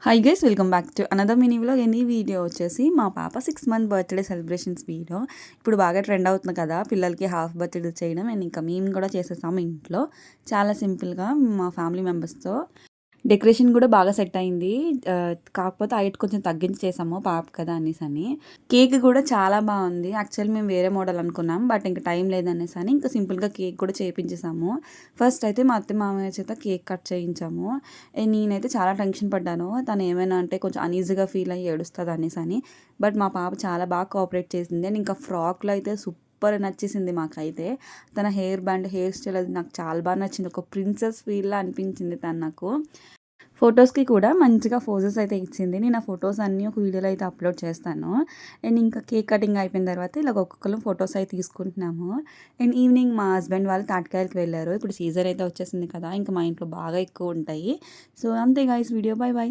Hi guys, welcome back to another mini vlog. ఈ video వచ్చేసి మా పాప 6 మంత్ బర్త్డే సెలబ్రేషన్స్ వీడియో. ఇప్పుడు బాగా ట్రెండ్ అవుతుంది కదా పిల్లలకి హాఫ్ బర్త్డే చేయడం. అండ్ ఇంకా మేము కూడా చేసేసాము ఇంట్లో చాలా సింపుల్గా మా ఫ్యామిలీ మెంబర్స్తో. డెకరేషన్ కూడా బాగా సెట్ అయింది. కాకపోతే హైట్ కొంచెం తగ్గించి చేసాము పాప కదా అని. కేక్ కూడా చాలా బాగుంది. యాక్చువల్లీ మేము వేరే మోడల్ అనుకున్నాం, బట్ ఇంకా టైం లేదనేసి అని ఇంకా సింపుల్గా కేక్ కూడా చేయించేసాము. ఫస్ట్ అయితే మా అత్త మామయ్య చేత కేక్ కట్ చేయించాము. నేనైతే చాలా టెన్షన్ పడ్డాను, తను ఏమైనా అంటే కొంచెం అనీజీగా ఫీల్ అయ్యి ఏడుస్తుంది అని. బట్ మా పాప చాలా బాగా కోఆపరేట్ చేసింది. అండ్ ఇంకా ఫ్రాక్లో అయితే సూపర్ నచ్చేసింది మాకైతే. తన హెయిర్ బ్యాండ్, హెయిర్ స్టైల్ అది నాకు చాలా బాగా నచ్చింది. ఒక ప్రిన్సెస్ ఫీల్లా అనిపించింది తను నాకు. ఫొటోస్కి కూడా మంచిగా పోజెస్ అయితే ఇచ్చింది. నేను ఆ ఫొటోస్ అన్నీ ఒక వీడియోలో అయితే అప్లోడ్ చేస్తాను. అండ్ ఇంకా కేక్ కటింగ్ అయిపోయిన తర్వాత ఇలా ఒక్కొక్కరు ఫొటోస్ అయితే తీసుకుంటున్నాము. అండ్ ఈవినింగ్ మా హస్బెండ్ వాళ్ళు తాటికాయలకి వెళ్ళారు. ఇప్పుడు సీజన్ అయితే వచ్చేసింది కదా, ఇంకా మా ఇంట్లో బాగా ఎక్కువ ఉంటాయి. సో అంతే గైస్, వీడియో. By by.